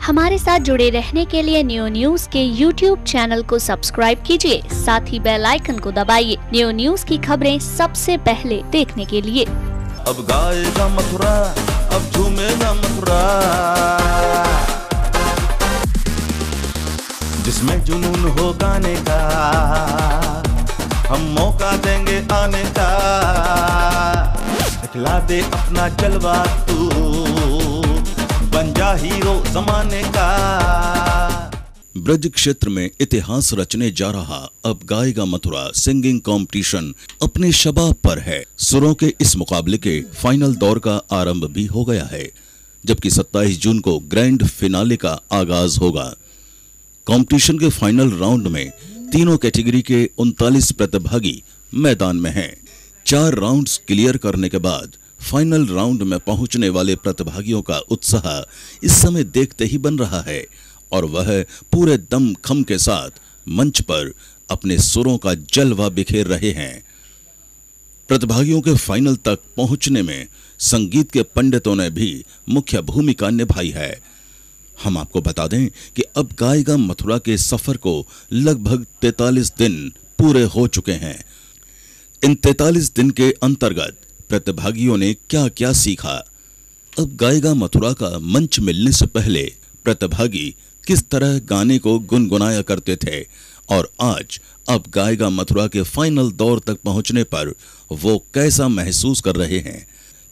हमारे साथ जुड़े रहने के लिए न्यू न्यूज के YouTube चैनल को सब्सक्राइब कीजिए, साथ ही बेल आइकन को दबाइए न्यू न्यूज की खबरें सबसे पहले देखने के लिए। अब गाएगा मथुरा, अब झूमेगा मथुरा, जिसमें जुनून हो गाने का, हम मौका देंगे आने का, दिखला दे अपना जलवा तू, बन जा हीरो जमाने का। ब्रज क्षेत्र में इतिहास रचने जा रहा अब गाएगा मथुरा सिंगिंग कंपटीशन अपने शबाब पर है। सुरों के इस मुकाबले के फाइनल दौर का आरंभ भी हो गया है, जबकि 27 जून को ग्रैंड फिनाले का आगाज होगा। कंपटीशन के फाइनल राउंड में तीनों कैटेगरी के 39 प्रतिभागी मैदान में हैं। 4 राउंड्स क्लियर करने के बाद फाइनल राउंड में पहुंचने वाले प्रतिभागियों का उत्साह इस समय देखते ही बन रहा है और वह पूरे दम खम के साथ मंच पर अपने सुरों का जलवा बिखेर रहे हैं। प्रतिभागियों के फाइनल तक पहुंचने में संगीत के पंडितों ने भी मुख्य भूमिका निभाई है। हम आपको बता दें कि अब गाएगा मथुरा के सफर को लगभग 43 दिन पूरे हो चुके हैं। इन 43 दिन के अंतर्गत प्रतिभागियों ने क्या क्या सीखा? अब गाएगा मथुरा का मंच मिलने से पहले प्रतिभागी किस तरह गाने को गुनगुनाया करते थे और आज अब गाएगा मथुरा के फाइनल दौर तक पहुंचने पर वो कैसा महसूस कर रहे हैं?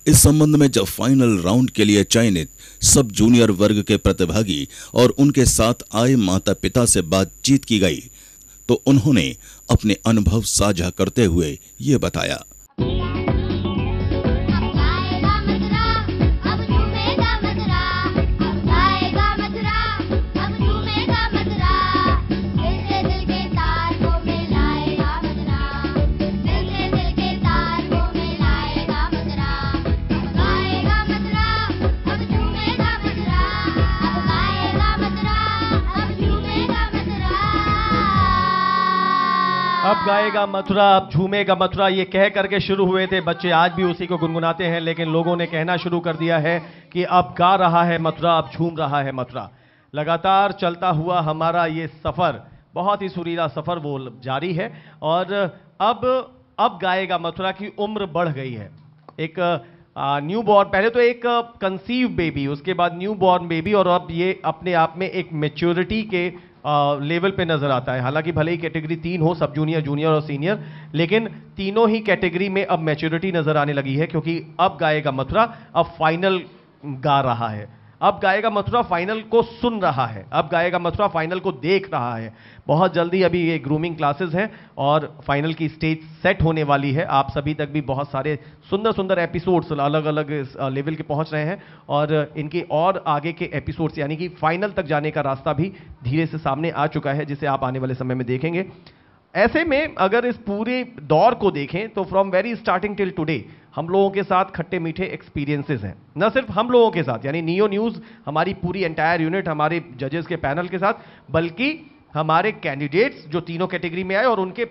इस संबंध में जब फाइनल राउंड के लिए चयनित सब जूनियर वर्ग के प्रतिभागी और उनके साथ आए माता पिता से बातचीत की गई तो उन्होंने अपने अनुभव साझा करते हुए ये बताया। अब गाएगा मथुरा, अब झूमेगा मथुरा, ये कह करके शुरू हुए थे बच्चे, आज भी उसी को गुनगुनाते हैं, लेकिन लोगों ने कहना शुरू कर दिया है कि अब गा रहा है मथुरा, अब झूम रहा है मथुरा। लगातार चलता हुआ हमारा ये सफ़र, बहुत ही सुरीला सफ़र वो जारी है और अब गाएगा मथुरा की उम्र बढ़ गई है। एक न्यू बॉर्न, पहले तो एक कंसीव बेबी, उसके बाद न्यू बॉर्न बेबी, और अब ये अपने आप में एक मैच्योरिटी के लेवल पे नजर आता है। हालांकि भले ही कैटेगरी 3 हो, सब जूनियर, जूनियर और सीनियर, लेकिन तीनों ही कैटेगरी में अब मैच्योरिटी नजर आने लगी है, क्योंकि अब गाएगा मथुरा अब फाइनल गा रहा है। अब गाएगा मथुरा फाइनल को सुन रहा है, अब गाएगा मथुरा फाइनल को देख रहा है। बहुत जल्दी अभी ये ग्रूमिंग क्लासेस हैं और फाइनल की स्टेज सेट होने वाली है। आप सभी तक भी बहुत सारे सुंदर सुंदर एपिसोड्स अलग अलग लेवल के पहुंच रहे हैं और इनके और आगे के एपिसोड्स यानी कि फाइनल तक जाने का रास्ता भी धीरे से सामने आ चुका है, जिसे आप आने वाले समय में देखेंगे। ऐसे में अगर इस पूरे दौर को देखें तो from very starting till today हम लोगों के साथ खट्टे मीठे एक्सपीरियंसेस हैं। न सिर्फ हम लोगों के साथ यानी नियो न्यूज़, हमारी पूरी एंटायर यूनिट, हमारे जजेस के पैनल के साथ, बल्कि हमारे कैंडिडेट्स जो तीनों कैटेगरी में आए और उनके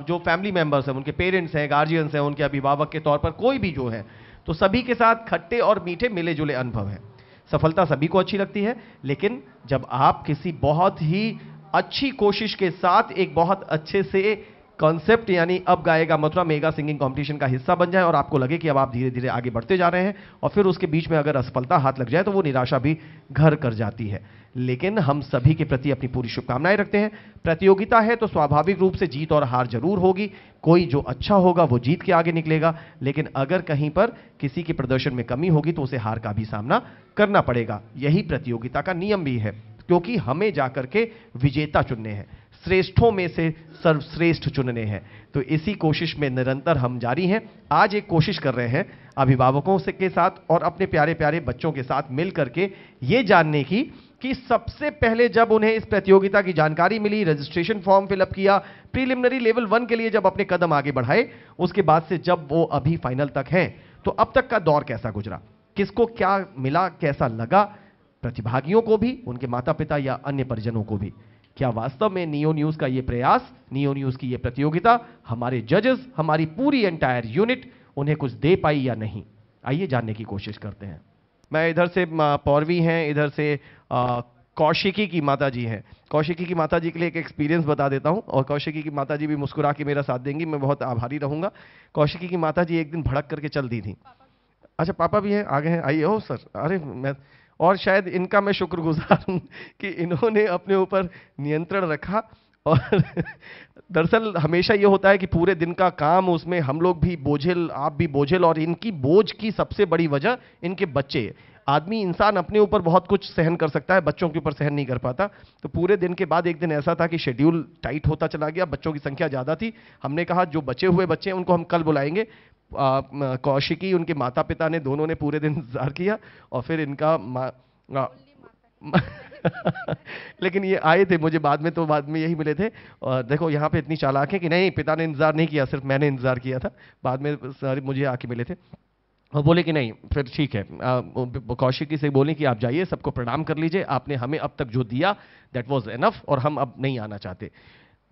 जो फैमिली मेंबर्स हैं, उनके पेरेंट्स हैं, गार्जियंस हैं, उनके अभिभावक के तौर पर कोई भी जो है, तो सभी के साथ खट्टे और मीठे मिले जुले अनुभव हैं। सफलता सभी को अच्छी लगती है, लेकिन जब आप किसी बहुत ही अच्छी कोशिश के साथ एक बहुत अच्छे से कॉन्सेप्ट यानी अब गाएगा मथुरा मेगा सिंगिंग कंपटीशन का हिस्सा बन जाए और आपको लगे कि अब आप धीरे धीरे आगे बढ़ते जा रहे हैं और फिर उसके बीच में अगर असफलता हाथ लग जाए तो वो निराशा भी घर कर जाती है। लेकिन हम सभी के प्रति अपनी पूरी शुभकामनाएं रखते हैं। प्रतियोगिता है तो स्वाभाविक रूप से जीत और हार जरूर होगी, कोई जो अच्छा होगा वो जीत के आगे निकलेगा, लेकिन अगर कहीं पर किसी के प्रदर्शन में कमी होगी तो उसे हार का भी सामना करना पड़ेगा। यही प्रतियोगिता का नियम भी है, क्योंकि हमें जाकर के विजेता चुनने हैं, श्रेष्ठों में से सर्वश्रेष्ठ चुनने हैं। तो इसी कोशिश में निरंतर हम जारी हैं। आज एक कोशिश कर रहे हैं अभिभावकों से के साथ और अपने प्यारे प्यारे बच्चों के साथ मिल करके ये जानने की कि सबसे पहले जब उन्हें इस प्रतियोगिता की जानकारी मिली, रजिस्ट्रेशन फॉर्म फिलअप किया, प्रीलिमिनरी लेवल 1 के लिए जब अपने कदम आगे बढ़ाए, उसके बाद से जब वो अभी फाइनल तक हैं, तो अब तक का दौर कैसा गुजरा, किसको क्या मिला, कैसा लगा प्रतिभागियों को भी, उनके माता पिता या अन्य परिजनों को भी। क्या वास्तव में नियो न्यूज़ का ये प्रयास, नियो न्यूज़ की ये प्रतियोगिता, हमारे जजेस, हमारी पूरी एंटायर यूनिट उन्हें कुछ दे पाई या नहीं? आइए जानने की कोशिश करते हैं। मैं इधर से पौरवी हैं, इधर से कौशिकी की माताजी हैं। कौशिकी की माताजी के लिए एक एक्सपीरियंस बता देता हूं, और कौशिकी की माताजी भी मुस्कुरा के मेरा साथ देंगी, मैं बहुत आभारी रहूंगा। कौशिकी की माताजी एक दिन भड़क करके चल दी थी। अच्छा, पापा भी हैं, आगे हैं, आइए। ओ सर, अरे मैं, और शायद इनका मैं शुक्रगुजार हूं कि इन्होंने अपने ऊपर नियंत्रण रखा। और दरअसल हमेशा ये होता है कि पूरे दिन का काम, उसमें हम लोग भी बोझिल, आप भी बोझिल, और इनकी बोझ की सबसे बड़ी वजह इनके बच्चे। आदमी, इंसान अपने ऊपर बहुत कुछ सहन कर सकता है, बच्चों के ऊपर सहन नहीं कर पाता। तो पूरे दिन के बाद एक दिन ऐसा था कि शेड्यूल टाइट होता चला गया, बच्चों की संख्या ज़्यादा थी। हमने कहा जो बचे हुए बच्चे हैं उनको हम कल बुलाएंगे। कौशिकी, उनके माता पिता ने, दोनों ने पूरे दिन इंतजार किया, और फिर इनका लेकिन ये आए थे मुझे बाद में यही मिले थे। और देखो यहाँ पे इतनी चालाक है कि नहीं, पिता ने इंतजार नहीं किया, सिर्फ मैंने इंतजार किया था। बाद में सारे मुझे आके मिले थे और बोले कि नहीं, फिर ठीक है। कौशिकी से बोले कि आप जाइए, सबको प्रणाम कर लीजिए, आपने हमें अब तक जो दिया दैट वाज एनफ, और हम अब नहीं आना चाहते।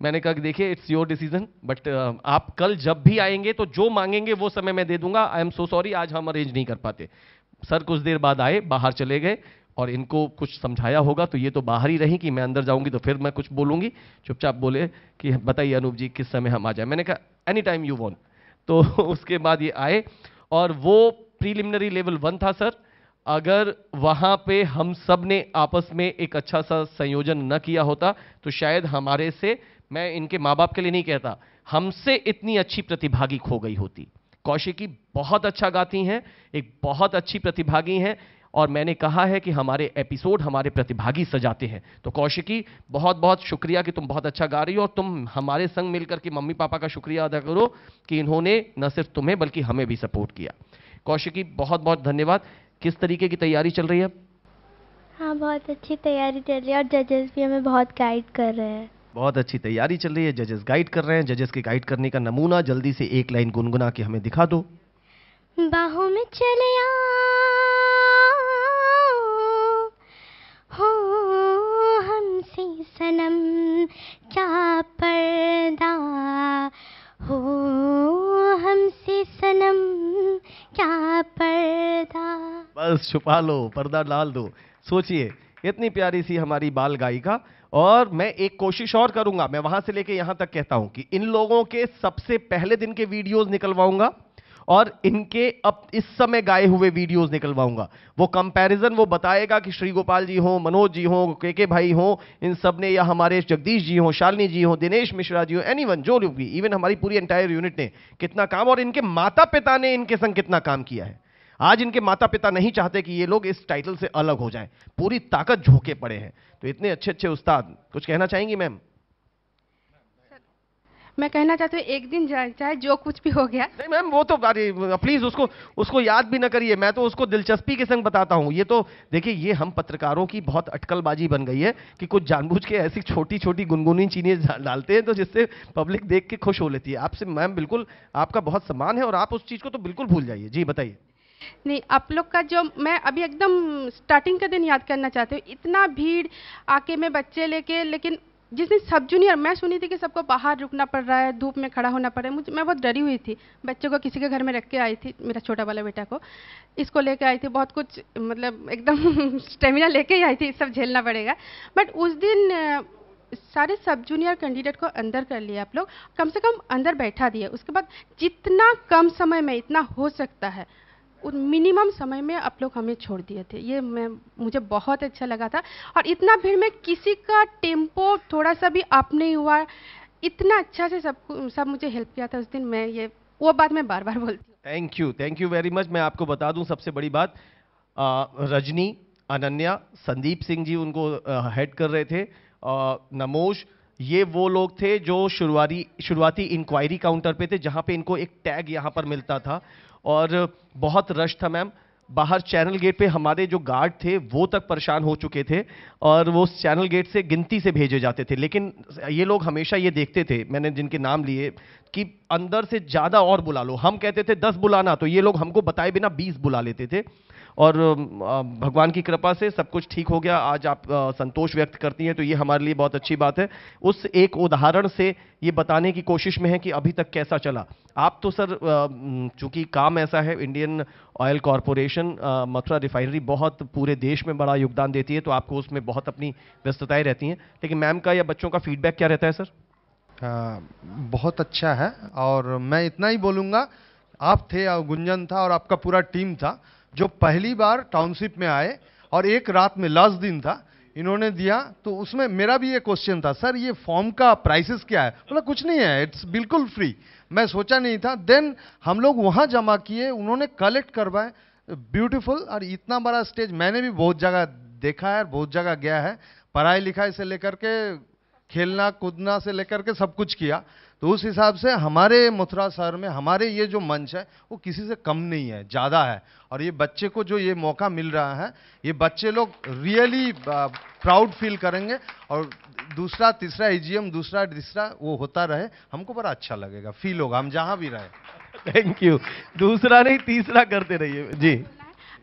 मैंने कहा कि देखिए, इट्स योर डिसीजन, बट आप कल जब भी आएंगे तो जो मांगेंगे वो समय मैं दे दूंगा। आई एम सो सॉरी, आज हम अरेंज नहीं कर पाते। सर कुछ देर बाद आए, बाहर चले गए, और इनको कुछ समझाया होगा तो ये तो बाहर ही रही कि मैं अंदर जाऊंगी तो फिर मैं कुछ बोलूंगी। चुपचाप बोले कि बताइए अनूप जी, किस समय हम आ जाए। मैंने कहा एनी टाइम यू वांट। तो उसके बाद ये आए, और वो प्रीलिमिनरी लेवल 1 था सर। अगर वहां पे हम सब ने आपस में एक अच्छा सा संयोजन न किया होता तो शायद हमारे से, मैं इनके माँ बाप के लिए नहीं कहता, हमसे इतनी अच्छी प्रतिभागी खो गई होती। कौशिकी बहुत अच्छा गाती हैं, एक बहुत अच्छी प्रतिभागी हैं, और मैंने कहा है कि हमारे एपिसोड हमारे प्रतिभागी सजाते हैं। तो कौशिकी, बहुत बहुत शुक्रिया कि तुम बहुत अच्छा गा रही हो, और तुम हमारे संग मिलकर के मम्मी पापा का शुक्रिया अदा करो कि इन्होंने न सिर्फ तुम्हें बल्कि हमें भी सपोर्ट किया। कौशिकी, बहुत बहुत धन्यवाद। किस तरीके की तैयारी चल रही है? हाँ, बहुत अच्छी तैयारी चल रही है, और जजेस भी हमें बहुत गाइड कर रहे हैं। बहुत अच्छी तैयारी चल रही है, जजेस गाइड कर रहे हैं। जजेस के गाइड करने का नमूना जल्दी से एक लाइन गुनगुना के हमें दिखा दो। बाहों में चले हो हमसे सनम, क्या पर्दा हो हमसे सनम, क्या पर्दा। बस छुपा लो, पर्दा डाल दो। सोचिए, इतनी प्यारी सी हमारी बाल गायिका। और मैं एक कोशिश और करूंगा, मैं वहां से लेके यहां तक कहता हूं कि इन लोगों के सबसे पहले दिन के वीडियोस निकलवाऊंगा, और इनके अब इस समय गाए हुए वीडियोस निकलवाऊंगा। वो कंपैरिजन वो बताएगा कि श्री गोपाल जी हो, मनोज जी हो, के भाई हो, इन सब ने, या हमारे जगदीश जी हो, शालिनी जी हो, दिनेश मिश्रा जी हो, एनीवन, जो लोग भी, इवन हमारी पूरी एंटायर यूनिट ने कितना काम, और इनके माता पिता ने इनके संग कितना काम किया है। आज इनके माता पिता नहीं चाहते कि ये लोग इस टाइटल से अलग हो जाएं, पूरी ताकत झोंके पड़े हैं। तो इतने अच्छे अच्छे उस्ताद, कुछ कहना चाहेंगी मैम? मैं कहना चाहती हूँ, एक दिन चाहे जो कुछ भी हो गया। नहीं मैम, वो तो प्लीज उसको याद भी ना करिए, मैं तो उसको दिलचस्पी के संग बताता हूँ। ये तो देखिए, ये हम पत्रकारों की बहुत अटकलबाजी बन गई है कि कुछ जानबूझ के ऐसी छोटी छोटी गुनगुनी चीजें डालते हैं तो जिससे पब्लिक देख के खुश हो लेती है। आपसे मैम बिल्कुल, आपका बहुत सम्मान है, और आप उस चीज को तो बिल्कुल भूल जाइए। जी बताइए। नहीं, आप लोग का जो, मैं अभी एकदम स्टार्टिंग का दिन याद करना चाहती हूँ। इतना भीड़ आके मैं बच्चे लेके, लेकिन जिस दिन सब जूनियर, मैं सुनी थी कि सबको बाहर रुकना पड़ रहा है, धूप में खड़ा होना पड़ रहा है। मैं बहुत डरी हुई थी। बच्चों को किसी के घर में रख के आई थी, मेरा छोटा वाला बेटा को, इसको लेके आई थी। बहुत कुछ, मतलब एकदम स्टेमिना लेके ही आई थी, सब झेलना पड़ेगा। बट उस दिन सारे सब जूनियर कैंडिडेट को अंदर कर लिया आप लोग, कम से कम अंदर बैठा दिए। उसके बाद जितना कम समय में इतना हो सकता है उन मिनिमम समय में आप लोग हमें छोड़ दिए थे। ये मुझे बहुत अच्छा लगा था। और इतना भीड़ में किसी का टेम्पो थोड़ा सा भी अप नहीं हुआ, इतना अच्छा से सब मुझे हेल्प किया था उस दिन। मैं वो बात मैं बार बार बोलती हूँ। Thank you very much. मैं आपको बता दूं सबसे बड़ी बात, रजनी, अनन्या, संदीप सिंह जी उनको हेड कर रहे थे, नमोश, ये वो लोग थे जो शुरुआती इंक्वायरी काउंटर पे थे, जहां पे इनको एक टैग यहां पर मिलता था, और बहुत रश था मैम। बाहर चैनल गेट पे हमारे जो गार्ड थे वो तक परेशान हो चुके थे, और वो चैनल गेट से गिनती से भेजे जाते थे। लेकिन ये लोग हमेशा ये देखते थे, मैंने जिनके नाम लिए, कि अंदर से ज़्यादा और बुला लो। हम कहते थे 10 बुलाना, तो ये लोग हमको बताए बिना 20 बुला लेते थे। और भगवान की कृपा से सब कुछ ठीक हो गया। आज आप संतोष व्यक्त करती हैं तो ये हमारे लिए बहुत अच्छी बात है। उस एक उदाहरण से ये बताने की कोशिश में है कि अभी तक कैसा चला। आप तो सर, चूंकि काम ऐसा है, Indian oil corporation competition Mathura refinery बहुत पूरे देश में बड़ा योगदान देती है, तो आपको उसमें बहुत अपनी व्यस्तताएं रहती हैं, लेकिन मैम का या बच्चों का फीडबैक क्या रहता है सर? बहुत अच्छा है, और मैं इतना ही बोलूँगा, आप थे और गुंजन था और आपका पूरा टीम था जो पहली बार टाउनशिप में आए और एक रात में लास्ट दिन था इन्होंने दिया, तो उसमें मेरा भी ये क्वेश्चन था, सर ये फॉर्म का प्राइसेस क्या है? बोला कुछ नहीं है, इट्स बिल्कुल फ्री। मैं सोचा नहीं था, देन हम लोग वहाँ जमा किए, उन्होंने कलेक्ट करवाए, ब्यूटीफुल। और इतना बड़ा स्टेज मैंने भी बहुत जगह देखा है, बहुत जगह गया है, पढ़ाई लिखाई से लेकर के खेलना कूदना से लेकर के सब कुछ किया, तो उस हिसाब से हमारे मथुरा शहर में हमारे ये जो मंच है वो किसी से कम नहीं है, ज़्यादा है। और ये बच्चे को जो ये मौका मिल रहा है, ये बच्चे लोग रियली प्राउड फील करेंगे, और दूसरा तीसरा एजीएम दूसरा तीसरा वो होता रहे, हमको बड़ा अच्छा लगेगा, फील होगा हम जहाँ भी रहे। Thank you. दूसरा नहीं तीसरा करते रहिए जी।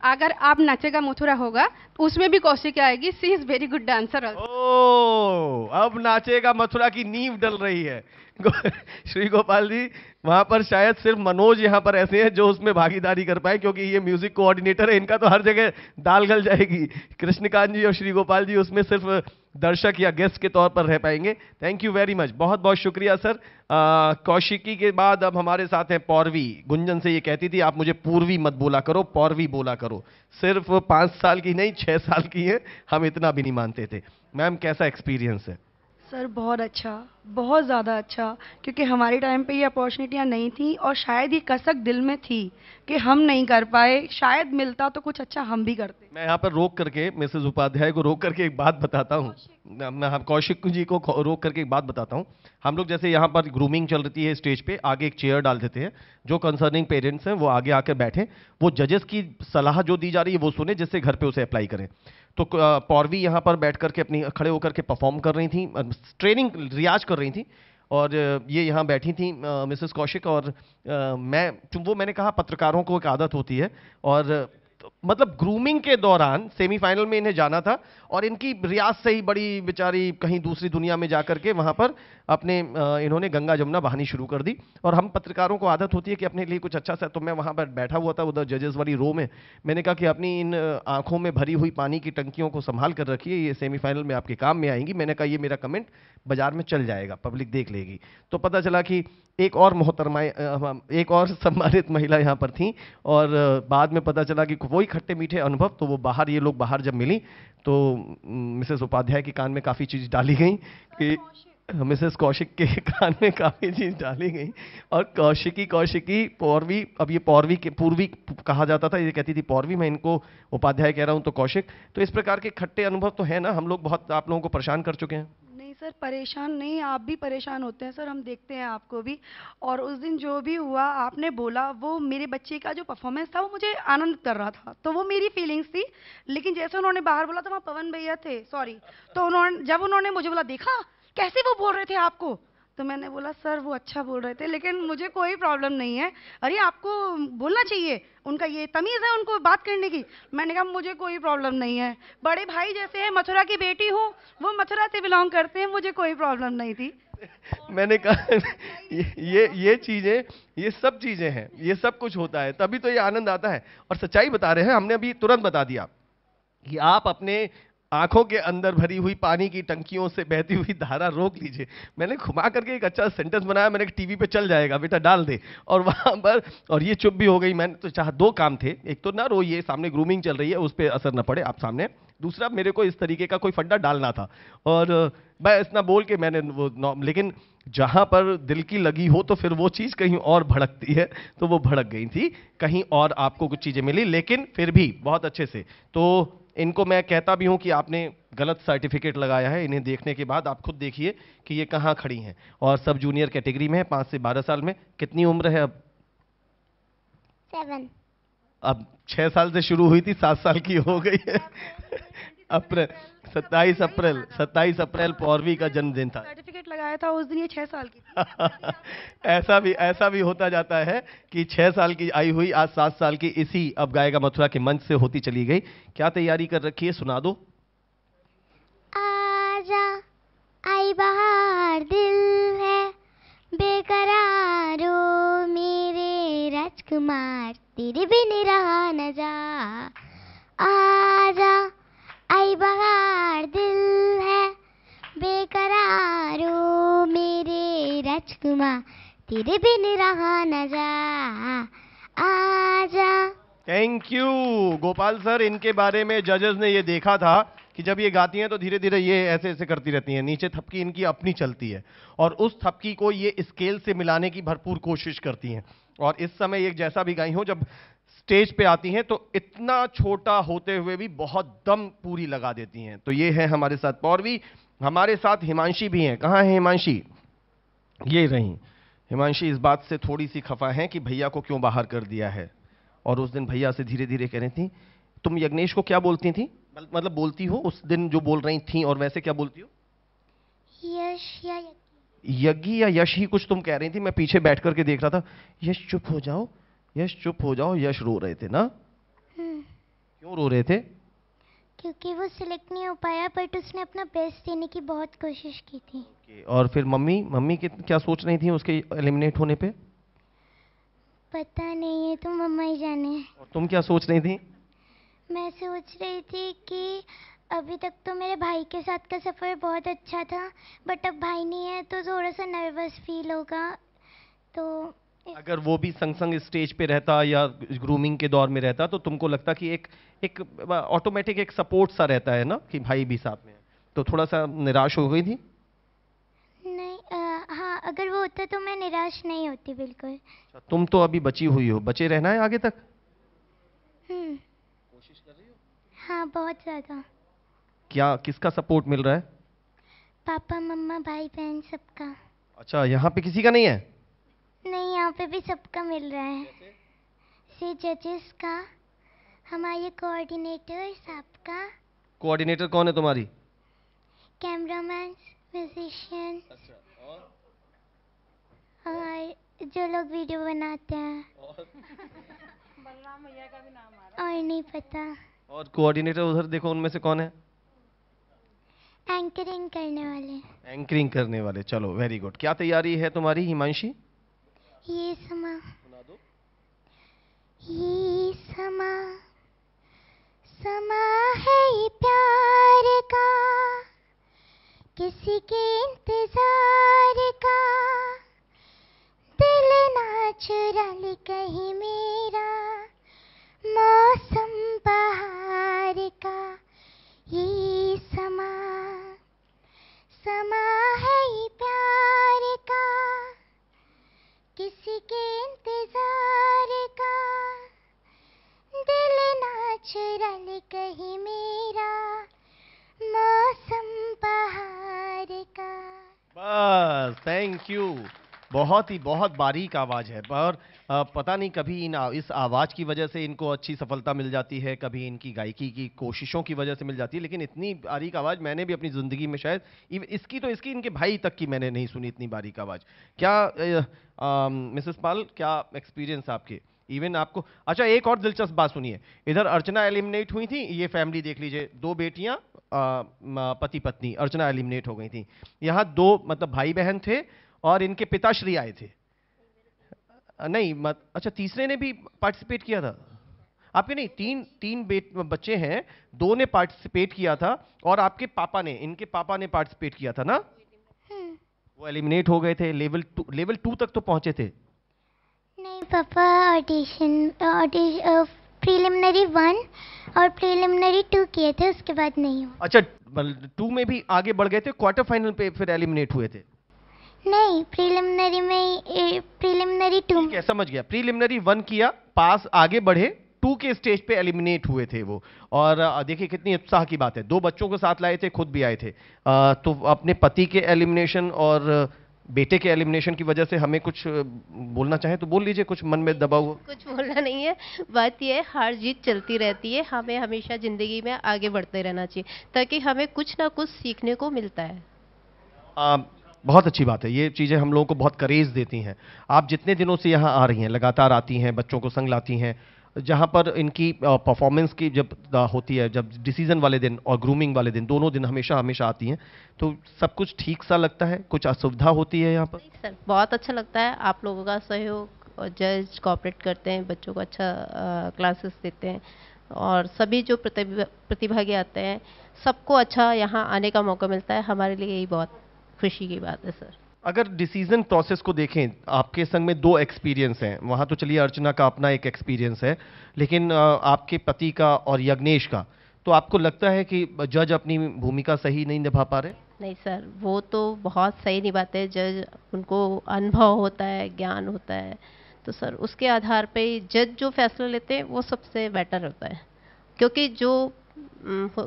अगर आप नाचेगा मथुरा होगा तो उसमें भी कौशिक आएगी, सी इज वेरी गुड डांसर। ओह, अब नाचेगा मथुरा की नींव डल रही है। श्री गोपाल जी, वहां पर शायद सिर्फ मनोज यहाँ पर ऐसे हैं जो उसमें भागीदारी कर पाए, क्योंकि ये म्यूजिक कोऑर्डिनेटर है, इनका तो हर जगह दाल गल जाएगी। कृष्णकांत जी और श्री गोपाल जी उसमें सिर्फ दर्शक या गेस्ट के तौर पर रह पाएंगे। थैंक यू वेरी मच, बहुत बहुत शुक्रिया सर। कौशिकी के बाद अब हमारे साथ हैं पौरवी। गुंजन से ये कहती थी आप मुझे पूर्वी मत बोला करो, पौरवी बोला करो। सिर्फ 5 साल की नहीं 6 साल की है, हम इतना भी नहीं मानते थे। मैम कैसा एक्सपीरियंस है? सर बहुत अच्छा, बहुत ज़्यादा अच्छा, क्योंकि हमारे टाइम पे ये अपॉर्चुनिटियाँ नहीं थी, और शायद ये कसक दिल में थी कि हम नहीं कर पाए, शायद मिलता तो कुछ अच्छा हम भी करते। मैं यहाँ पर रोक करके मिसेस उपाध्याय को रोक करके एक बात बताता हूँ, मैं कौशिक जी को रोक करके एक बात बताता हूँ। हम लोग जैसे यहाँ पर ग्रूमिंग चल रही है स्टेज पे, आगे एक चेयर डाल देते हैं, जो कंसर्निंग पेरेंट्स हैं वो आगे आकर बैठे, वो जजेस की सलाह जो दी जा रही है वो सुने, जिससे घर पे उसे अप्लाई करें। तो पौरवी यहाँ पर बैठ करके अपनी खड़े होकर के परफॉर्म कर रही थी, ट्रेनिंग रियाज कर रही थी, और ये यहाँ बैठी थी मिसेस कौशिक, और मैंने कहा पत्रकारों को एक आदत होती है, और मतलब ग्रूमिंग के दौरान सेमीफाइनल में इन्हें जाना था, और इनकी रियाज से ही बड़ी बेचारी कहीं दूसरी दुनिया में जाकर के वहाँ पर अपने इन्होंने गंगा जमुना बहानी शुरू कर दी। और हम पत्रकारों को आदत होती है कि अपने लिए कुछ अच्छा सा, तो मैं वहाँ पर बैठा हुआ था उधर जजेस वाली रो में, मैंने कहा कि अपनी इन आंखों में भरी हुई पानी की टंकियों को संभाल कर रखिए, ये सेमीफाइनल में आपके काम में आएंगी। मैंने कहा ये मेरा कमेंट बाजार में चल जाएगा, पब्लिक देख लेगी। तो पता चला कि एक और मोहतरमाएं, एक और सम्मानित महिला यहाँ पर थी, और बाद में पता चला कि वही खट्टे मीठे अनुभव, तो वो बाहर, ये लोग बाहर जब मिली तो मिसेस उपाध्याय के कान में काफ़ी चीज़ डाली गई, कि मिसेस कौशिक के कान में काफ़ी चीज़ डाली गई, और कौशिकी पौरवी, अब ये पौरवी के पूर्वी कहा जाता था, ये कहती थी पौरवी, मैं इनको उपाध्याय कह रहा हूँ तो कौशिक। तो इस प्रकार के खट्टे अनुभव तो है ना, हम लोग बहुत आप लोगों को परेशान कर चुके हैं। सर परेशान नहीं, आप भी परेशान होते हैं सर, हम देखते हैं आपको भी। और उस दिन जो भी हुआ आपने बोला, वो मेरे बच्चे का जो परफॉर्मेंस था वो मुझे आनंद कर रहा था, तो वो मेरी फीलिंग्स थी। लेकिन जैसे उन्होंने बाहर बोला था, वहाँ पवन भैया थे, सॉरी, तो जब उन्होंने मुझे बोला देखा कैसे वो बोल रहे थे आपको, तो मैंने बोला सर वो अच्छा बोल रहे थे, लेकिन मुझे कोई प्रॉब्लम नहीं है। अरे आपको बोलना चाहिए, उनका ये तमीज़ है उनको बात करने की। मैंने कहा मुझे कोई प्रॉब्लम नहीं है, बड़े भाई जैसे है, मथुरा की बेटी हूँ, वो मथुरा से बिलोंग करते हैं, मुझे कोई प्रॉब्लम नहीं थी। मैंने कहा ये चीज़ें, ये सब चीज़ें हैं, ये सब कुछ होता है तभी तो ये आनंद आता है। और सच्चाई बता रहे हैं, हमने अभी तुरंत बता दिया कि आप अपने आंखों के अंदर भरी हुई पानी की टंकियों से बहती हुई धारा रोक लीजिए। मैंने घुमा करके एक अच्छा सेंटेंस बनाया, मैंने टीवी पे चल जाएगा बेटा डाल दे, और वहां पर, और ये चुप भी हो गई। मैंने तो चाहा 2 काम थे, एक तो ना रोइए, सामने ग्रूमिंग चल रही है उस पर असर ना पड़े आप सामने, दूसरा मेरे को इस तरीके का कोई फंडा डालना था, और मैं इतना बोल के मैंने वो, लेकिन जहां पर दिल की लगी हो तो फिर वो चीज़ कहीं और भड़कती है, तो वो भड़क गई थी, कहीं और आपको कुछ चीज़ें मिली, लेकिन फिर भी बहुत अच्छे से। तो इनको मैं कहता भी हूं कि आपने गलत सर्टिफिकेट लगाया है, इन्हें देखने के बाद आप खुद देखिए कि ये कहां खड़ी हैं, और सब जूनियर कैटेगरी में है, 5 से 12 साल में। कितनी उम्र है अब? 7। अब 6 साल से शुरू हुई थी, 7 साल की हो गई है। 27 अप्रैल पौरवी का जन्मदिन था। सर्टिफिकेट लगाया था उस दिन, ये 6 साल की थी। ऐसा भी होता जाता है कि 6 साल की आई हुई आज 7 साल की इसी अब गाएगा मथुरा के मंच से होती चली गई। क्या तैयारी कर रखी है, सुना दो। आजा आई बहार दिल है बेकरारो मेरे राजकुमार, तेरे बिन रहा न जा राजकुमार तेरे बिन रहा न जा, आजा। Thank you Gopal sir. इनके बारे में जजेस ने ये देखा था कि जब ये गाती हैं तो धीरे धीरे ये ऐसे ऐसे करती रहती हैं, नीचे थपकी इनकी अपनी चलती है और उस थपकी को ये स्केल से मिलाने की भरपूर कोशिश करती हैं। और इस समय एक जैसा भी गाई हो, जब स्टेज पे आती हैं तो इतना छोटा होते हुए भी बहुत दम पूरी लगा देती हैं। तो ये है हमारे साथ पौरवी, हमारे साथ हिमांशी भी हैं। कहाँ है हिमांशी? ये रही हिमांशी। इस बात से थोड़ी सी खफा है कि भैया को क्यों बाहर कर दिया है, और उस दिन भैया से धीरे धीरे कह रही थी, तुम यज्ञेश को क्या बोलती थी, मतलब बोलती हो उस दिन जो बोल रही थी, और वैसे क्या बोलती हो? यश या यज्ञी या यश ही कुछ तुम कह रही थी। मैं पीछे बैठ करके देख रहा था। यश चुप हो जाओ, यश चुप हो जाओ। यश रो रहे थे ना? क्यों रो रहे थे? क्योंकि वो सिलेक्ट नहीं हो पाया, बट उसने अपना बेस्ट देने की बहुत कोशिश की थी। और फिर मम्मी क्या सोच रही थी उसके एलिमिनेट होने पे? पता नहीं है, तो मम्मा ही जाने। और तुम क्या सोच रही थी? मैं सोच रही थी कि अभी तक तो मेरे भाई के साथ का सफ़र बहुत अच्छा था, बट अब भाई नहीं है तो थोड़ा सा नर्वस फील होगा। तो अगर वो भी संग संग स्टेज पे रहता या ग्रूमिंग के दौर में रहता तो तुमको लगता कि एक ऑटोमेटिक एक सपोर्ट सा रहता है ना, कि भाई भी साथ में है, तो थोड़ा सा निराश हो गई थी? नहीं, हाँ, अगर वो होता तो मैं निराश नहीं होती बिल्कुल। तुम तो अभी बची हुई हो, बचे रहना है आगे तक। कोशिश कर रही हो? हाँ, बहुत ज़्यादा। क्या किसका सपोर्ट मिल रहा है? पापा, मम्मा, भाई, बहन, सबका। अच्छा, यहाँ पे किसी का नहीं है? नहीं, यहाँ पे भी सबका मिल रहा है। से जजेस का, हमारे कोऑर्डिनेटर, सबका। कोऑर्डिनेटर कौन है तुम्हारी? कैमरामैन, म्यूजिशियन, और जो लोग वीडियो बनाते हैं। बलराम भैया का भी नाम आ रहा है। और नहीं पता। और कोऑर्डिनेटर उधर देखो, उनमें से कौन है? एंकरिंग करने वाले। एंकरिंग करने वाले, चलो वेरी गुड। क्या तैयारी है तुम्हारी हिमांशी? ये समा, सुना दो। ये समा, समा है ये प्यार का, किसी के इंतजार का, दिल ना चुरा ले कहीं मेरा, मौसम बहार का। ये समा, समा है ये प्यार का, किसी के इंतजार का, दिल ना चुरा ले कहीं मेरा, मौसम बहार का। बस, थैंक यू। बहुत बारीक आवाज है, पर पता नहीं कभी इस आवाज की वजह से इनको अच्छी सफलता मिल जाती है, कभी इनकी गायकी की कोशिशों की वजह से मिल जाती है, लेकिन इतनी बारीक आवाज मैंने भी अपनी जिंदगी में शायद इसकी इनके भाई तक की मैंने नहीं सुनी इतनी बारीक आवाज। क्या मिसेस पाल, क्या एक्सपीरियंस आपके? इवन आपको, अच्छा एक और दिलचस्प बात सुनिए, इधर अर्चना एलिमिनेट हुई थी, ये फैमिली देख लीजिए, 2 बेटियां, पति पत्नी, अर्चना एलिमिनेट हो गई थी। यहाँ 2 मतलब भाई बहन थे और इनके पिताश्री आए थे। नहीं अच्छा, तीसरे ने भी पार्टिसिपेट किया था आपके? नहीं, तीन बच्चे हैं, 2 ने पार्टिसिपेट किया था और आपके पापा ने, इनके पापा ने पार्टिसिपेट किया था ना? वो एलिमिनेट हो गए थे। लेवल 2 तक तो पहुंचे थे। नहीं पापा, ऑडिशन प्रीलिमिनरी 1 और प्रीलिमिनरी 2 किए थे, उसके बाद नहीं हुआ। अच्छा, 2 में भी आगे बढ़ गए थे, क्वार्टर फाइनल पे फिर एलिमिनेट हुए थे? नहीं, प्रीलिमिनरी में, प्रीलिमिनरी 2। ठीक है, समझ गया। प्रीलिमिनरी 1 किया, पास आगे बढ़े, 2 के स्टेज पे एलिमिनेट हुए थे वो। और देखिए कितनी उत्साह की बात है, 2 बच्चों को साथ लाए थे, खुद भी आए थे। तो अपने पति के एलिमिनेशन और बेटे के एलिमिनेशन की वजह से हमें कुछ बोलना चाहे तो बोल लीजिए, कुछ मन में दबा हुआ। कुछ बोलना नहीं है, बात यह है हार जीत चलती रहती है, हमें हमेशा जिंदगी में आगे बढ़ते रहना चाहिए, ताकि हमें कुछ ना कुछ सीखने को मिलता है। बहुत अच्छी बात है, ये चीज़ें हम लोगों को बहुत करेज देती हैं। आप जितने दिनों से यहाँ आ रही हैं, लगातार आती हैं, बच्चों को संग लाती हैं, जहाँ पर इनकी परफॉर्मेंस की जब होती है, जब डिसीजन वाले दिन और ग्रूमिंग वाले दिन, दोनों दिन हमेशा आती हैं, तो सब कुछ ठीक सा लगता है? कुछ असुविधा होती है यहाँ पर? सर बहुत अच्छा लगता है, आप लोगों का सहयोग और जज कोऑपरेट करते हैं, बच्चों को अच्छा क्लासेस देते हैं, और सभी जो प्रतिभागी आते हैं सबको अच्छा यहाँ आने का मौका मिलता है। हमारे लिए यही बहुत खुशी की बात है सर। अगर डिसीजन प्रोसेस को देखें, आपके संग में 2 एक्सपीरियंस हैं, वहां तो चलिए अर्चना का अपना एक एक्सपीरियंस है, लेकिन आपके पति का और यज्ञेश का, तो आपको लगता है कि जज अपनी भूमिका सही नहीं निभा पा रहे? नहीं सर, वो तो बहुत सही निभाते हैं जज, उनको अनुभव होता है, ज्ञान होता है, तो सर उसके आधार पे जज जो फैसला लेते हैं वो सबसे बेटर होता है, क्योंकि जो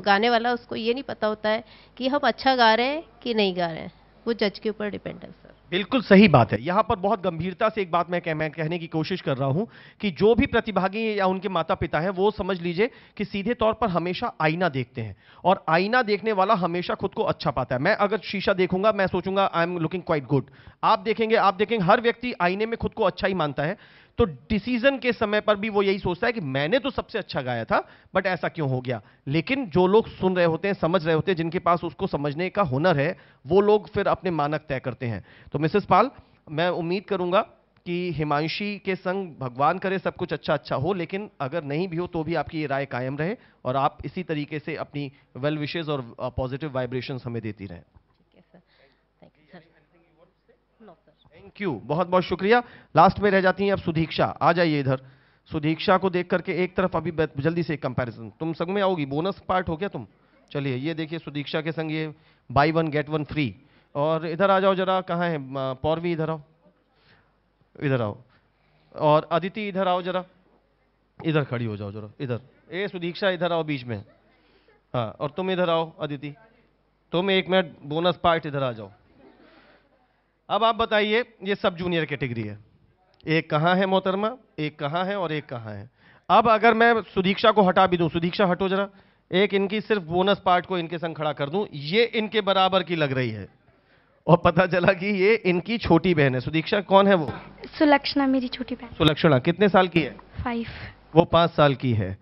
गाने वाला उसको ये नहीं पता होता है कि हम अच्छा गा रहे हैं कि नहीं गा रहे हैं, वो जज के ऊपर डिपेंड है सर। बिल्कुल सही बात है। यहाँ पर बहुत गंभीरता से एक बात मैं कहने की कोशिश कर रहा हूँ कि जो भी प्रतिभागी या उनके माता पिता हैं वो समझ लीजिए कि सीधे तौर पर हमेशा आईना देखते हैं, और आईना देखने वाला हमेशा खुद को अच्छा पाता है। मैं अगर शीशा देखूंगा मैं सोचूंगा I am looking quite good, आप देखेंगे हर व्यक्ति आईने में खुद को अच्छा ही मानता है। तो डिसीजन के समय पर भी वो यही सोचता है कि मैंने तो सबसे अच्छा गाया था, बट ऐसा क्यों हो गया। लेकिन जो लोग सुन रहे होते हैं, समझ रहे होते हैं, जिनके पास उसको समझने का हुनर है, वो लोग फिर अपने मानक तय करते हैं। तो मिसेस पाल, मैं उम्मीद करूंगा कि हिमांशी के संग भगवान करे सब कुछ अच्छा अच्छा हो, लेकिन अगर नहीं भी हो तो भी आपकी ये राय कायम रहे और आप इसी तरीके से अपनी वेल विशेज और पॉजिटिव वाइब्रेशंस हमें देती रहें। थैंक यू, बहुत बहुत शुक्रिया। लास्ट में रह जाती हैं अब सुदीक्षा, आ जाइए इधर। सुदीक्षा को देख करके एक तरफ अभी जल्दी से एक कंपैरिजन, तुम संग में आओगी, बोनस पार्ट हो गया तुम। चलिए ये देखिए सुदीक्षा के संग ये बाई 1 गेट 1 फ्री। और इधर आ जाओ जरा, कहाँ है पौरवी, इधर आओ, इधर आओ। और अदिति इधर आओ जरा, इधर खड़ी हो जाओ जरा, इधर। ए सुदीक्षा इधर आओ बीच में, हाँ। और तुम इधर आओ अदिति, तुम 1 मिनट बोनस पार्ट इधर आ जाओ। अब आप बताइए, ये सब जूनियर कैटेगरी है, एक कहाँ है मोहतरमा, एक कहाँ है और एक कहाँ है। अब अगर मैं सुदीक्षा को हटा भी दूं, सुदीक्षा हटो जरा, एक इनकी सिर्फ बोनस पार्ट को इनके संग खड़ा कर दूं, ये इनके बराबर की लग रही है, और पता चला कि ये इनकी छोटी बहन है। सुदीक्षा कौन है वो? सुलक्षणा मेरी छोटी बहन। सुलक्षणा कितने साल की है? 5। वो 5 साल की है।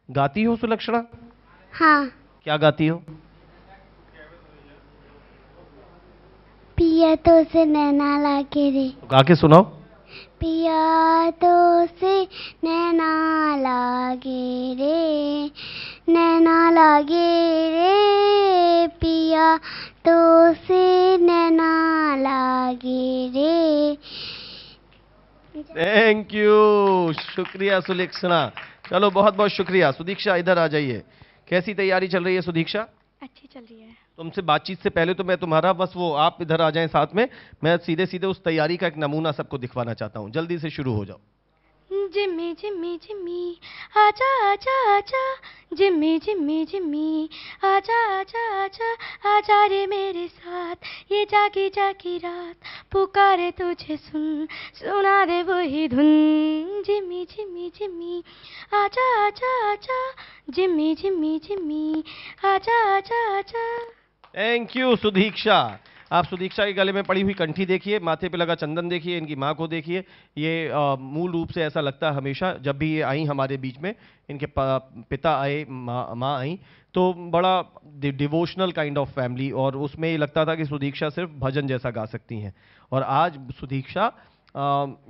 गाती हो सुलक्षणा? हाँ। क्या गाती हो? पिया तो से नैना लागे रे। गा के सुनाओ। पिया तो से नैना लागे रे, नैना लागे रे, पिया तो से नैना लागे रे। थैंक यू, शुक्रिया सुलक्षणा। चलो बहुत बहुत शुक्रिया। सुदीक्षा इधर आ जाइए। कैसी तैयारी चल रही है सुदीक्षा? अच्छी चल रही है। तुमसे बातचीत से पहले तो मैं तुम्हारा बस वो, आप इधर आ जाएं साथ में, मैं सीधे सीधे उस तैयारी का एक नमूना सबको दिखवाना चाहता हूं। जल्दी से शुरू हो जाओ। जिम्मी जिम्मी जिम्मी आजा आजा आजा, जिम्मी जिम्मी जिम्मी आजा आजा आजा, आजा रे मेरे साथ, ये जागी जागी रात पुकारे तुझे, सुन सुना दे वही धुन। जिम्मी जिम्मी जिम्मी आजा आजा आजा, जिम्मी जिम्मी जिम्मी आजा आजा आजा। Thank you Sudiksha. आप सुदीक्षा के गले में पड़ी हुई कंठी देखिए, माथे पे लगा चंदन देखिए, इनकी माँ को देखिए। ये मूल रूप से ऐसा लगता है हमेशा जब भी ये आई हमारे बीच में, इनके पिता आए, माँ आई, तो बड़ा डिवोशनल काइंड ऑफ फैमिली, और उसमें ये लगता था कि सुदीक्षा सिर्फ भजन जैसा गा सकती हैं। और आज सुदीक्षा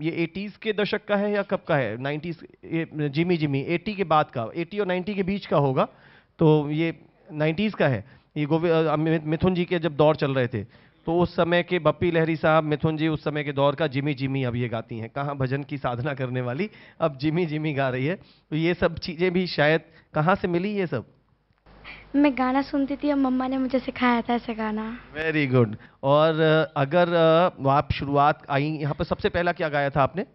ये 80s के दशक का है या कब का है? 90s, जिमी जिमी 80 के बाद का, 80 और 90 के बीच का होगा, तो ये 90s का है। ये मिथुन जी के जब दौर चल रहे थे, तो उस समय के बप्पी लहरी साहब, मिथुन जी, उस समय के दौर का जिमी जिमी अब ये गाती हैं। कहाँ भजन की साधना करने वाली, अब जिमी जिमी गा रही है। तो ये सब चीज़ें भी शायद कहाँ से मिली ये सब? मैं गाना सुनती थी और मम्मा ने मुझे सिखाया था ऐसे गाना। Very good. और अगर आप शुरुआत आई यहाँ पर, सबसे पहला क्या गाया था आपने?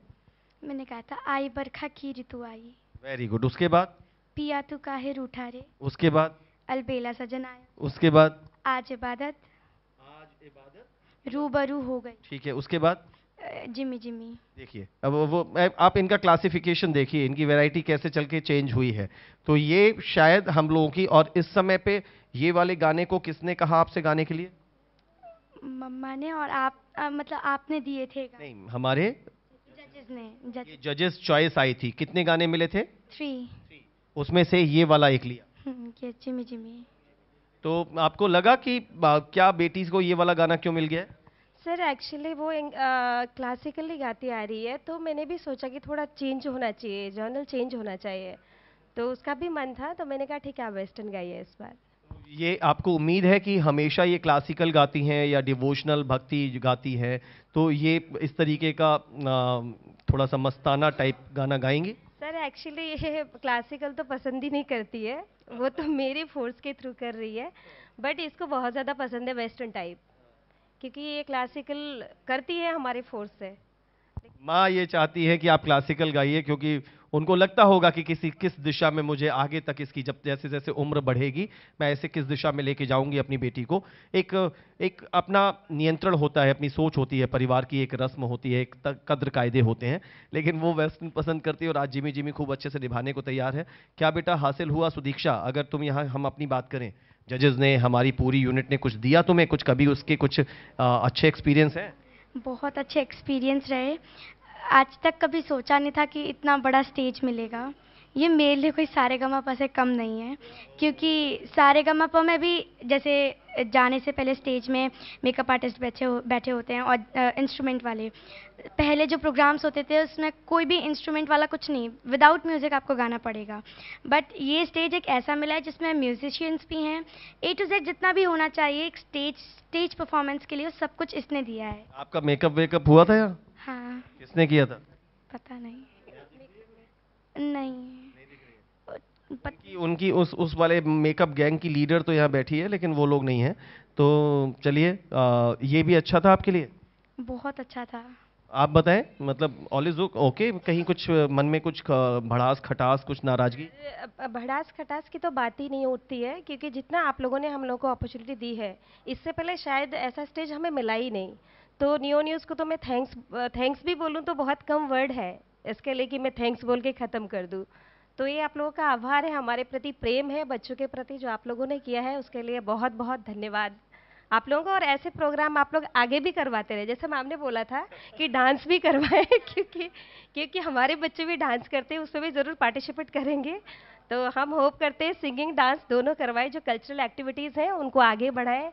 मैंने कहा था आई बरखा की ऋतु आई। Very good. उसके बाद? पिया तू काहे रूठा रे। उसके बाद? अलबेला सजन आया। उसके बाद? आज इबादत रूबरू हो गई। ठीक है। उसके बाद? जिम्मी जिम्मी। देखिए अब वो आप इनका क्लासिफिकेशन देखिए, इनकी वैरायटी कैसे चल के चेंज हुई है। तो ये शायद हम लोगों की, और इस समय पे ये वाले गाने को किसने कहा आपसे गाने के लिए? मम्मा ने, और आप मतलब आपने दिए थे गाने? नहीं, हमारे जजेस ने। जजेस चॉइस आई थी। कितने गाने मिले थे? 3। उसमें से ये वाला एक लिया। ये जिम्मी जिम्मी। तो आपको लगा कि क्या बेटी को ये वाला गाना क्यों मिल गया? सर एक्चुअली वो क्लासिकली गाती आ रही है, तो मैंने भी सोचा कि थोड़ा चेंज होना चाहिए, जर्नल चेंज होना चाहिए, तो उसका भी मन था, तो मैंने कहा ठीक है आप वेस्टर्न गाइए इस बार। ये आपको उम्मीद है कि हमेशा ये क्लासिकल गाती हैं या डिवोशनल भक्ति गाती हैं, तो ये इस तरीके का थोड़ा सा मस्ताना टाइप गाना गाएंगी? सर एक्चुअली ये क्लासिकल तो पसंद ही नहीं करती है, वो तो मेरे फोर्स के थ्रू कर रही है, बट इसको बहुत ज़्यादा पसंद है वेस्टर्न टाइप, क्योंकि ये क्लासिकल करती है हमारे फोर्स से। माँ ये चाहती है कि आप क्लासिकल गाइए, क्योंकि उनको लगता होगा कि किस दिशा में मुझे आगे तक इसकी, जब जैसे जैसे उम्र बढ़ेगी मैं ऐसे किस दिशा में लेके जाऊंगी अपनी बेटी को। एक अपना नियंत्रण होता है, अपनी सोच होती है, परिवार की एक रस्म होती है, एक कद्र कायदे होते हैं, लेकिन वो वेस्टर्न पसंद करती है और आज जिमी जिमी खूब अच्छे से निभाने को तैयार है। क्या बेटा हासिल हुआ सुदीक्षा? अगर तुम यहाँ हम अपनी बात करें, जजेस ने, हमारी पूरी यूनिट ने कुछ दिया तुम्हें, कुछ कभी उसके कुछ अच्छे एक्सपीरियंस हैं? बहुत अच्छे एक्सपीरियंस रहे। आज तक कभी सोचा नहीं था कि इतना बड़ा स्टेज मिलेगा। ये मेरे लिए कोई सारेगामापा से कम नहीं है, क्योंकि सारेगामापा में भी जैसे जाने से पहले स्टेज में मेकअप आर्टिस्ट बैठे होते हैं और इंस्ट्रूमेंट वाले। पहले जो प्रोग्राम्स होते थे उसमें कोई भी इंस्ट्रूमेंट वाला कुछ नहीं, विदाउट म्यूज़िक आपको गाना पड़ेगा। बट ये स्टेज एक ऐसा मिला है जिसमें म्यूजिशियंस भी हैं, A to Z जितना भी होना चाहिए एक स्टेज परफॉर्मेंस के लिए, सब कुछ इसने दिया है। आपका मेकअप वेकअप हुआ था यार? हाँ। किसने किया था? पता नहीं। नहीं उनकी उस वाले मेकअप गैंग की लीडर तो यहाँ बैठी है, लेकिन वो लोग नहीं हैं। तो चलिए, ये भी अच्छा था आपके लिए? बहुत अच्छा था। आप बताएं, मतलब ऑल इज ओके? कहीं कुछ मन में कुछ भड़ास खटास, कुछ नाराजगी? भड़ास खटास की तो बात ही नहीं उठती है, क्योंकि जितना आप लोगों ने हम लोगों को अपॉर्चुनिटी दी है, इससे पहले शायद ऐसा स्टेज हमें मिला ही नहीं। तो नियो न्यूज़ को तो मैं थैंक्स भी बोलूँ तो बहुत कम वर्ड है इसके लिए कि मैं थैंक्स बोल के ख़त्म कर दूँ। तो ये आप लोगों का आभार है, हमारे प्रति प्रेम है, बच्चों के प्रति जो आप लोगों ने किया है उसके लिए बहुत बहुत धन्यवाद आप लोगों को। और ऐसे प्रोग्राम आप लोग आगे भी करवाते रहे, जैसे मैम ने बोला था कि डांस भी करवाएं क्योंकि हमारे बच्चे भी डांस करते हैं, उसमें भी ज़रूर पार्टिसिपेट करेंगे। तो हम होप करते हैं सिंगिंग डांस दोनों करवाएं, जो कल्चरल एक्टिविटीज़ हैं उनको आगे बढ़ाएं,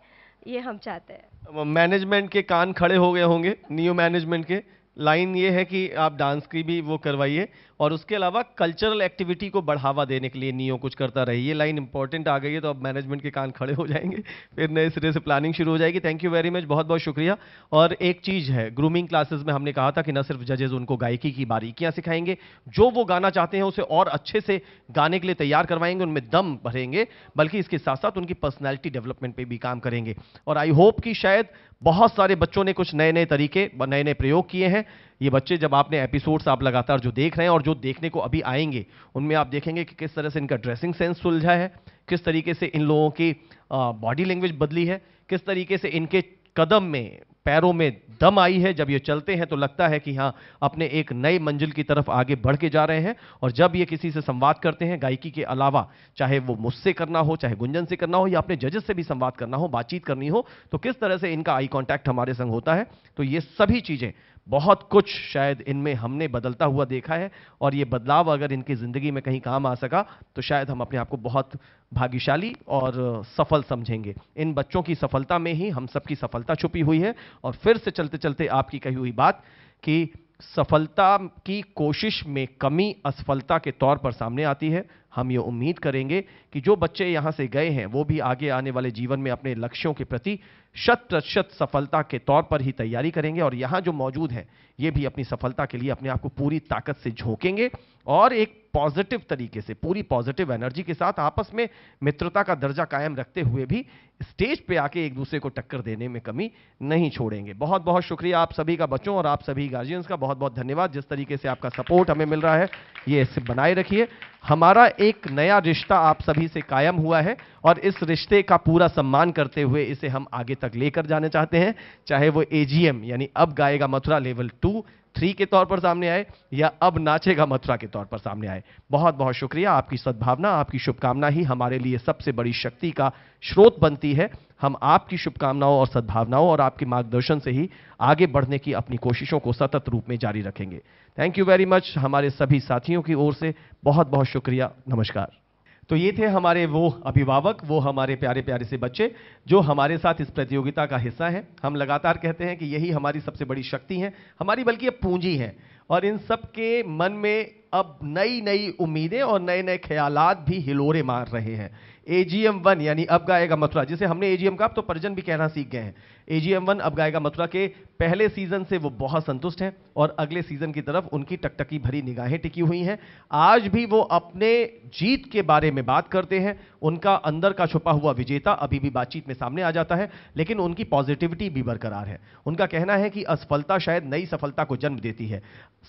ये हम चाहते हैं। मैनेजमेंट के कान खड़े हो गए होंगे, नियो मैनेजमेंट के। लाइन ये है कि आप डांस की भी वो करवाइए और उसके अलावा कल्चरल एक्टिविटी को बढ़ावा देने के लिए नियो कुछ करता रहे। ये लाइन इंपॉर्टेंट आ गई है, तो अब मैनेजमेंट के कान खड़े हो जाएंगे, फिर नए सिरे से प्लानिंग शुरू हो जाएगी। थैंक यू वेरी मच, बहुत बहुत शुक्रिया। और एक चीज़ है, ग्रूमिंग क्लासेस में हमने कहा था कि न सिर्फ जजेस उनको गायकी की बारीकियां सिखाएंगे, जो वो गाना चाहते हैं उसे और अच्छे से गाने के लिए तैयार करवाएंगे, उनमें दम भरेंगे, बल्कि इसके साथ साथ उनकी पर्सनैलिटी डेवलपमेंट पर भी काम करेंगे। और आई होप कि शायद बहुत सारे बच्चों ने कुछ नए नए तरीके, नए नए प्रयोग किए हैं। ये बच्चे जब आपने एपिसोड्स आप लगातार जो देख रहे हैं और जो देखने को अभी आएंगे, उनमें आप देखेंगे कि किस तरह से इनका ड्रेसिंग सेंस सुलझा है, किस तरीके से इन लोगों की बॉडी लैंग्वेज बदली है, किस तरीके से इनके कदम में, पैरों में दम आई है। जब ये चलते हैं तो लगता है कि हाँ, अपने एक नई मंजिल की तरफ आगे बढ़ के जा रहे हैं। और जब ये किसी से संवाद करते हैं गायकी के अलावा, चाहे वो मुझसे करना हो, चाहे गुंजन से करना हो, या अपने जजेस से भी संवाद करना हो, बातचीत करनी हो, तो किस तरह से इनका आई कांटेक्ट हमारे संग होता है। तो ये सभी चीज़ें, बहुत कुछ शायद इनमें हमने बदलता हुआ देखा है, और ये बदलाव अगर इनकी ज़िंदगी में कहीं काम आ सका तो शायद हम अपने आप को बहुत भाग्यशाली और सफल समझेंगे। इन बच्चों की सफलता में ही हम सबकी सफलता छुपी हुई है। और फिर से चलते चलते आपकी कही हुई बात कि सफलता की कोशिश में कमी असफलता के तौर पर सामने आती है। हम ये उम्मीद करेंगे कि जो बच्चे यहाँ से गए हैं वो भी आगे आने वाले जीवन में अपने लक्ष्यों के प्रति 100% सफलता के तौर पर ही तैयारी करेंगे, और यहाँ जो मौजूद हैं ये भी अपनी सफलता के लिए अपने आप को पूरी ताकत से झोंकेंगे और एक पॉजिटिव तरीके से, पूरी पॉजिटिव एनर्जी के साथ, आपस में मित्रता का दर्जा कायम रखते हुए भी स्टेज पे आके एक दूसरे को टक्कर देने में कमी नहीं छोड़ेंगे। बहुत बहुत शुक्रिया आप सभी का बच्चों और आप सभी गार्जियंस का बहुत बहुत धन्यवाद। जिस तरीके से आपका सपोर्ट हमें मिल रहा है ये इससे बनाए रखिए। हमारा एक नया रिश्ता आप सभी से कायम हुआ है और इस रिश्ते का पूरा सम्मान करते हुए इसे हम आगे तक लेकर जाना चाहते हैं, चाहे वो AGM यानी अब गाएगा मथुरा लेवल 2, 3 के तौर पर सामने आए या अब नाचेगा मथुरा के तौर पर सामने आए। बहुत बहुत शुक्रिया। आपकी सद्भावना, आपकी शुभकामना ही हमारे लिए सबसे बड़ी शक्ति का स्रोत बनती है। हम आपकी शुभकामनाओं और सद्भावनाओं और आपके मार्गदर्शन से ही आगे बढ़ने की अपनी कोशिशों को सतत रूप में जारी रखेंगे। Thank you very much. हमारे सभी साथियों की ओर से बहुत बहुत शुक्रिया। नमस्कार। तो ये थे हमारे वो अभिभावक, वो हमारे प्यारे प्यारे से बच्चे जो हमारे साथ इस प्रतियोगिता का हिस्सा हैं। हम लगातार कहते हैं कि यही हमारी सबसे बड़ी शक्ति है, हमारी बल्कि अब पूंजी है, और इन सब के मन में अब नई नई उम्मीदें और नए नए ख्यालात भी हिलोरे मार रहे हैं। AGM 1 यानी अब गाएगा मथुरा, जिसे हमने AGM का अब तो परिजन भी कहना सीख गए हैं। AGM 1 अब गाएगा मथुरा के पहले सीजन से वो बहुत संतुष्ट हैं और अगले सीजन की तरफ उनकी टकटकी भरी निगाहें टिकी हुई हैं। आज भी वो अपने जीत के बारे में बात करते हैं। उनका अंदर का छुपा हुआ विजेता अभी भी बातचीत में सामने आ जाता है, लेकिन उनकी पॉजिटिविटी भी बरकरार है। उनका कहना है कि असफलता शायद नई सफलता को जन्म देती है।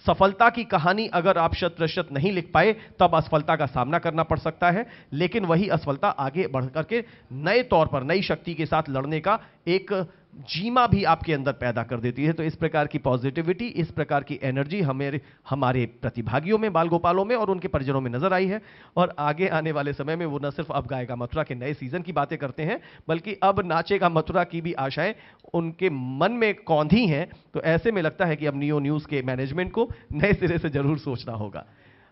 सफलता की कहानी अगर आप शत प्रतिशत नहीं लिख पाए तब असफलता का सामना करना पड़ सकता है, लेकिन वही असफलता आगे बढ़ करके नए तौर पर नई शक्ति के साथ लड़ने का एक जीमा भी आपके अंदर पैदा कर देती है। तो इस प्रकार की पॉजिटिविटी, इस प्रकार की एनर्जी हमारे प्रतिभागियों में, बाल गोपालों में और उनके परिजनों में नजर आई है। और आगे आने वाले समय में वो न सिर्फ अब गाएगा मथुरा के नए सीजन की बातें करते हैं, बल्कि अब नाचेगा मथुरा की भी आशाएं उनके मन में कौंधी हैं। तो ऐसे में लगता है कि अब नियो न्यूज़ के मैनेजमेंट को नए सिरे से जरूर सोचना होगा।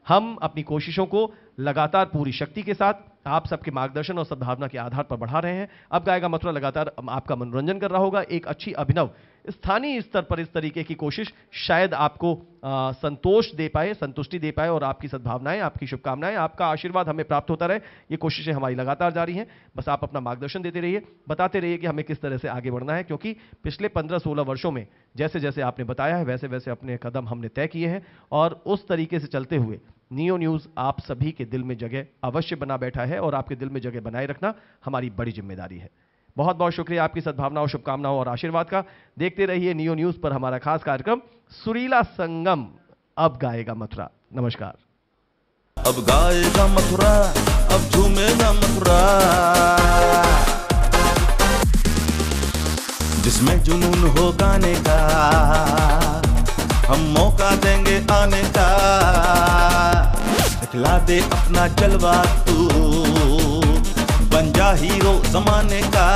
हम अपनी कोशिशों को लगातार पूरी शक्ति के साथ आप सबके मार्गदर्शन और सद्भावना के आधार पर बढ़ा रहे हैं। अब गाएगा मथुरा लगातार आपका मनोरंजन कर रहा होगा। एक अच्छी अभिनव स्थानीय स्तर पर इस तरीके की कोशिश शायद आपको संतोष दे पाए, संतुष्टि दे पाए और आपकी सद्भावनाएं, आपकी शुभकामनाएं, आपका आशीर्वाद हमें प्राप्त होता रहे। ये कोशिशें हमारी लगातार जारी हैं। बस आप अपना मार्गदर्शन देते रहिए, बताते रहिए कि हमें किस तरह से आगे बढ़ना है, क्योंकि पिछले 15-16 वर्षों में जैसे जैसे आपने बताया है वैसे वैसे अपने कदम हमने तय किए हैं और उस तरीके से चलते हुए नियो न्यूज़ आप सभी के दिल में जगह अवश्य बना बैठा है और आपके दिल में जगह बनाए रखना हमारी बड़ी जिम्मेदारी है। बहुत बहुत शुक्रिया आपकी सद्भावनाओं, शुभकामनाओं और आशीर्वाद का। देखते रहिए नियो न्यूज़ पर हमारा खास कार्यक्रम सुरीला संगम अब गाएगा मथुरा। नमस्कार। अब गाएगा मथुरा, अब झूमेगा मथुरा, जिसमें जुनून हो गाने का हम मौका देंगे आने का। दिखला दे अपना जलवा तू, बन जा हीरो जमाने का।